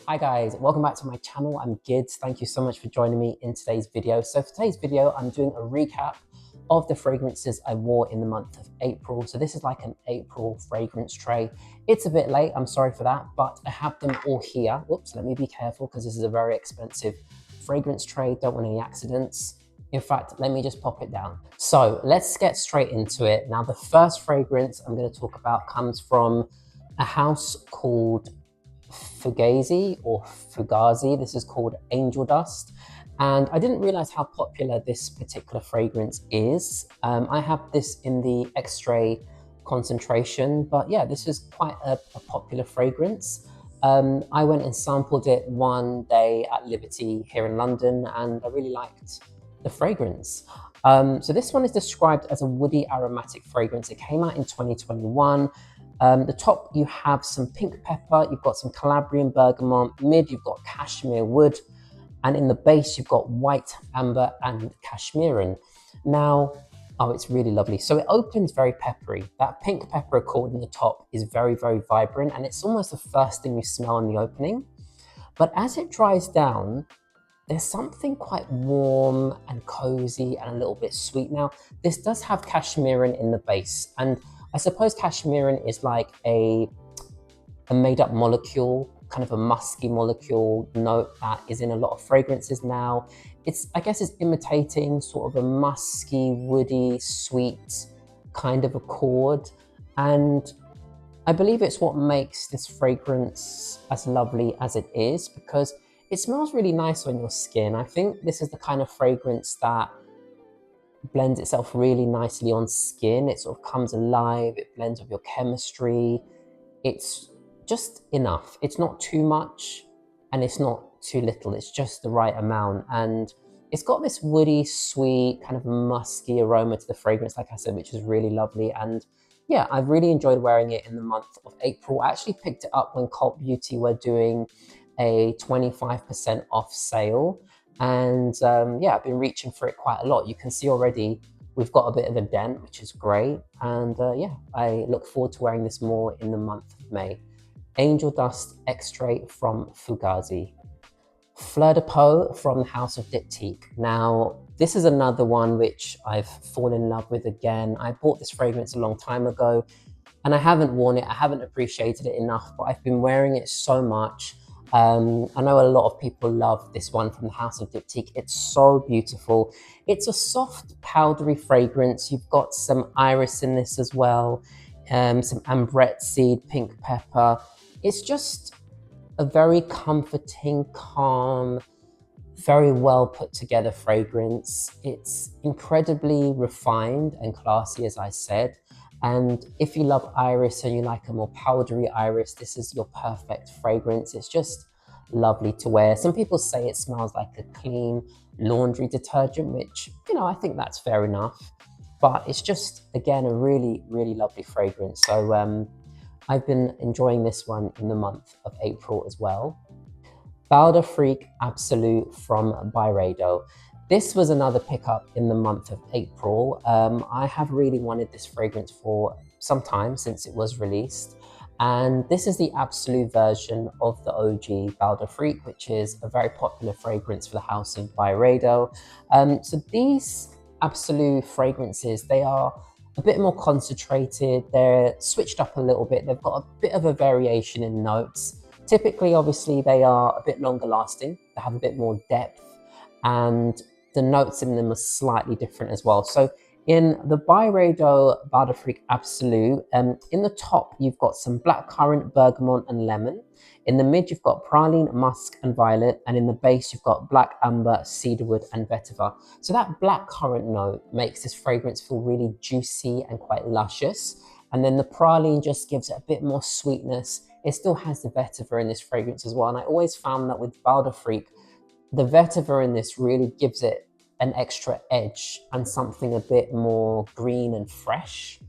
Hi guys, welcome back to my channel. I'm Gids. Thank you so much for joining me in today's video. So for today's video, I'm doing a recap of the fragrances I wore in the month of April. So this is like an April fragrance tray. It's a bit late, I'm sorry for that, but I have them all here. Whoops, let me be careful because this is a very expensive fragrance tray. Don't want any accidents. In fact, let me just pop it down. So let's get straight into it. Now, the first fragrance I'm going to talk about comes from a house called Fugazzi or Fugazzi. This is called Angel Dust. And I didn't realize how popular this particular fragrance is. I have this in the Extrait concentration, but yeah, this is quite a popular fragrance. I went and sampled it one day at Liberty here in London, and I really liked the fragrance. So this one is described as a woody aromatic fragrance. It came out in 2021. The top, you have some pink pepper, you've got some Calabrian bergamot, mid, you've got cashmere wood, and in the base, you've got white, amber, and cashmeran. Now, oh, it's really lovely. So it opens very peppery. That pink pepper accord in the top is very, very vibrant, and it's almost the first thing you smell in the opening. But as it dries down, there's something quite warm and cozy and a little bit sweet. Now, this does have cashmeran in the base, and I suppose cashmeran is like a made up molecule, kind of a musky molecule note that is in a lot of fragrances now. I guess it's imitating sort of a musky, woody, sweet kind of accord. And I believe it's what makes this fragrance as lovely as it is, because it smells really nice on your skin. I think this is the kind of fragrance that blends itself really nicely on skin. It sort of comes alive, it blends with your chemistry. It's just enough. It's not too much and it's not too little. It's just the right amount. And it's got this woody, sweet, kind of musky aroma to the fragrance, like I said, which is really lovely. And yeah, I've really enjoyed wearing it in the month of April. I actually picked it up when Cult Beauty were doing a 25% off sale. And yeah, I've been reaching for it quite a lot. You can see already we've got a bit of a dent, which is great. And yeah, I look forward to wearing this more in the month of May. Angel Dust Extrait from Fugazzi. Fleur de peau from the house of Diptyque. Now, this is another one which I've fallen in love with again. I bought this fragrance a long time ago and I haven't worn it. I haven't appreciated it enough, but I've been wearing it so much. I know a lot of people love this one from the house of Diptyque. It's so beautiful. It's a soft, powdery fragrance. You've got some iris in this as well, some ambrette seed, pink pepper. It's just a very comforting, calm, very well put together fragrance. It's incredibly refined and classy, as I said. And if you love iris and you like a more powdery iris, this is your perfect fragrance. It's just lovely to wear. Some people say it smells like a clean laundry detergent, which, you know, I think that's fair enough. But it's just, again, a really, really lovely fragrance. So I've been enjoying this one in the month of April as well. Freak Absolute from Byredo. This was another pickup in the month of April. I have really wanted this fragrance for some time since it was released. And this is the Absolute version of the OG Freak, which is a very popular fragrance for the house of Byredo. So these Absolute fragrances, they are a bit more concentrated. They're switched up a little bit. They've got a bit of a variation in notes. Typically, obviously, they are a bit longer lasting. They have a bit more depth, and the notes in them are slightly different as well. So in the Byredo Bal Absolute, in the top, you've got some blackcurrant, bergamot, and lemon. In the mid, you've got praline, musk, and violet. And in the base, you've got black amber, cedarwood, and vetiver. So that blackcurrant note makes this fragrance feel really juicy and quite luscious. And then the praline just gives it a bit more sweetness. It still has the vetiver in this fragrance as well. And I always found that with Bal the vetiver in this really gives it an extra edge and something a bit more green and fresh.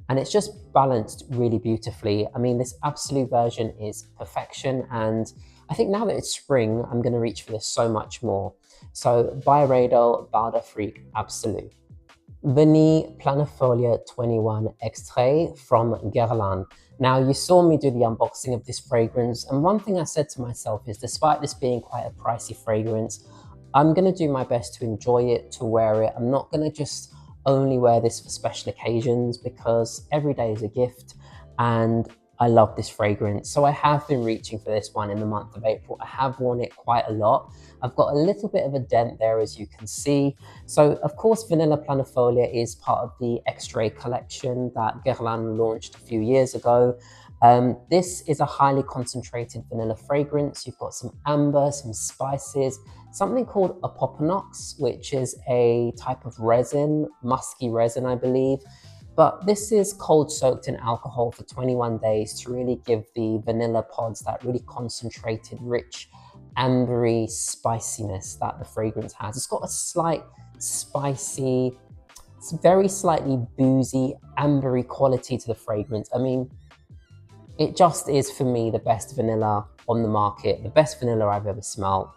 And it's just balanced really beautifully. I mean, this Absolute version is perfection. And I think now that it's spring, I'm going to reach for this so much more. So Byredo Bal Absolute. Vanille Planifolia 21 Extrait from Guerlain. Now, you saw me do the unboxing of this fragrance, and one thing I said to myself is, despite this being quite a pricey fragrance, I'm going to do my best to enjoy it, to wear it. I'm not going to just only wear this for special occasions, because every day is a gift, and I love this fragrance. So I have been reaching for this one in the month of April. I have worn it quite a lot. I've got a little bit of a dent there, as you can see. So of course, Vanilla Planifolia is part of the Extrait collection that Guerlain launched a few years ago. This is a highly concentrated vanilla fragrance. You've got some amber, some spices, something called Apopanox, which is a type of resin, musky resin, I believe. But this is cold soaked in alcohol for 21 days to really give the vanilla pods that really concentrated, rich, ambery spiciness that the fragrance has. It's got a slight spicy, it's very slightly boozy, ambery quality to the fragrance. I mean, it just is, for me, the best vanilla on the market, the best vanilla I've ever smelled.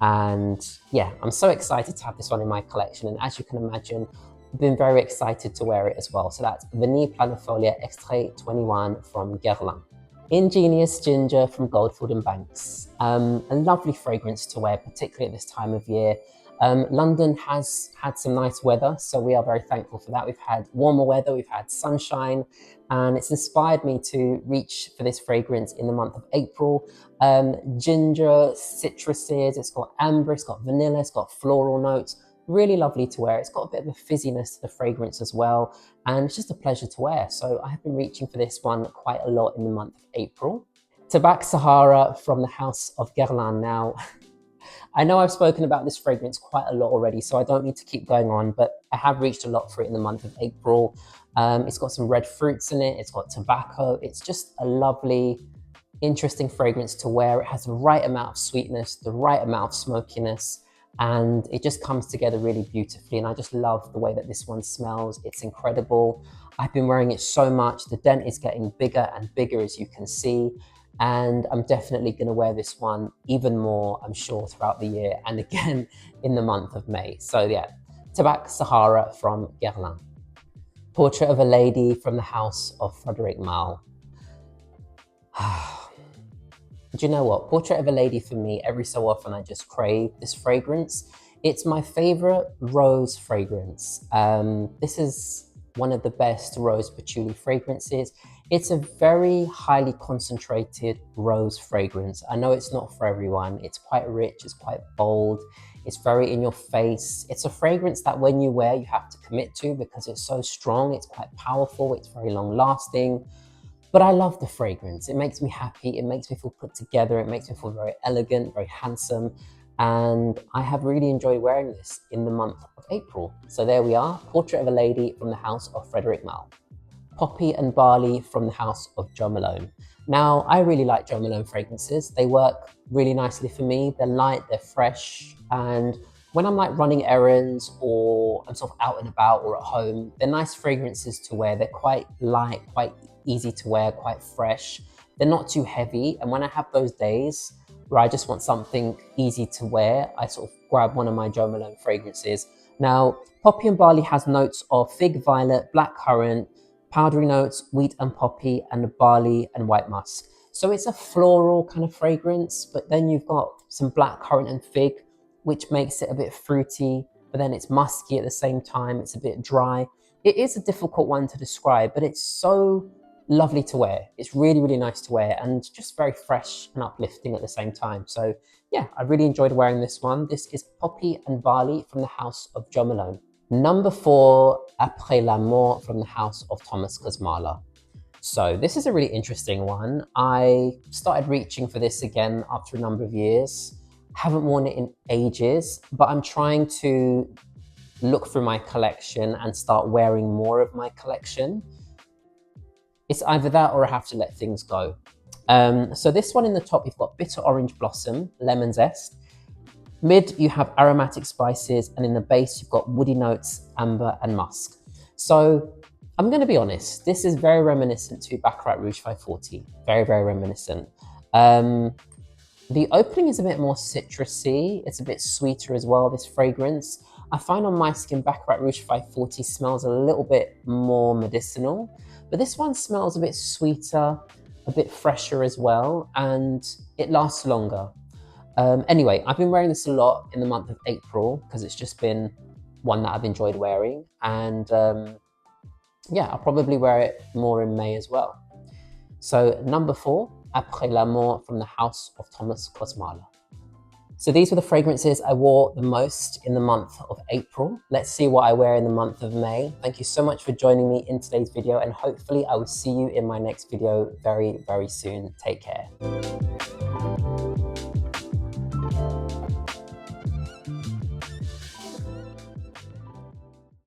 And yeah, I'm so excited to have this one in my collection. And as you can imagine, I've been very excited to wear it as well. So that's Vanille Planifolia Extrait 21 from Guerlain. Ingenious Ginger from Goldfield and Banks. A lovely fragrance to wear, particularly at this time of year. London has had some nice weather, so we are very thankful for that. We've had warmer weather, we've had sunshine, and it's inspired me to reach for this fragrance in the month of April. Ginger, citruses, it's got amber, it's got vanilla, it's got floral notes. Really lovely to wear. It's got a bit of a fizziness to the fragrance as well, and it's just a pleasure to wear. So I have been reaching for this one quite a lot in the month of April. Tabac Sahara from the house of Guerlain. Now, I know I've spoken about this fragrance quite a lot already, so I don't need to keep going on, but I have reached a lot for it in the month of April. It's got some red fruits in it, it's got tobacco, it's just a lovely, interesting fragrance to wear. It has the right amount of sweetness, the right amount of smokiness, and it just comes together really beautifully. And I just love the way that this one smells. It's incredible. I've been wearing it so much. The dent is getting bigger and bigger, as you can see. And I'm definitely going to wear this one even more, I'm sure, throughout the year, and again in the month of May. So yeah, Tabac Sahara from Guerlain. Portrait of a Lady from the house of Frederic Malle. Do you know what? Portrait of a Lady, for me, every so often I just crave this fragrance. It's my favorite rose fragrance. This is one of the best rose patchouli fragrances. It's a very highly concentrated rose fragrance. I know it's not for everyone. It's quite rich, it's quite bold, it's very in your face. It's a fragrance that when you wear, you have to commit to because it's so strong, it's quite powerful, it's very long lasting. But I love the fragrance. It makes me happy, it makes me feel put together, it makes me feel very elegant, very handsome. And I have really enjoyed wearing this in the month of April. So there we are, Portrait of a Lady from the house of Frederic Malle. Poppy and Barley from the house of Jo Malone. Now, I really like Jo Malone fragrances. They work really nicely for me. They're light, they're fresh, and when I'm like running errands or I'm sort of out and about or at home, they're nice fragrances to wear. They're quite light, quite easy to wear, quite fresh. They're not too heavy, and when I have those days where I just want something easy to wear, I sort of grab one of my Jo Malone fragrances. Now, Poppy and Barley has notes of fig violet, blackcurrant, powdery notes, wheat and poppy, and barley and white musk. So it's a floral kind of fragrance, but then you've got some blackcurrant and fig, which makes it a bit fruity, but then it's musky at the same time. It's a bit dry. It is a difficult one to describe, but it's so lovely to wear. It's really, really nice to wear and just very fresh and uplifting at the same time. So yeah, I really enjoyed wearing this one. This is Poppy and Barley from the house of Jo Malone. Number 4, Apres la Mort from the house of Thomas Kosmala. So this is a really interesting one. I started reaching for this again after a number of years. Haven't worn it in ages, but I'm trying to look through my collection and start wearing more of my collection. It's either that or I have to let things go. So this one in the top, you've got bitter orange blossom, lemon zest. Mid, you have aromatic spices, and in the base, you've got woody notes, amber, and musk. So I'm going to be honest, this is very reminiscent to Baccarat Rouge 540. Very, very reminiscent. The opening is a bit more citrusy. It's a bit sweeter as well, this fragrance. I find on my skin Baccarat Rouge 540 smells a little bit more medicinal, but this one smells a bit sweeter, a bit fresher as well, and it lasts longer. Anyway, I've been wearing this a lot in the month of April because it's just been one that I've enjoyed wearing, and yeah, I'll probably wear it more in May as well. So number 4, Après l'amour from the house of Thomas Kosmala. So these were the fragrances I wore the most in the month of April. Let's see what I wear in the month of May. Thank you so much for joining me in today's video, and hopefully I will see you in my next video very, very soon. Take care.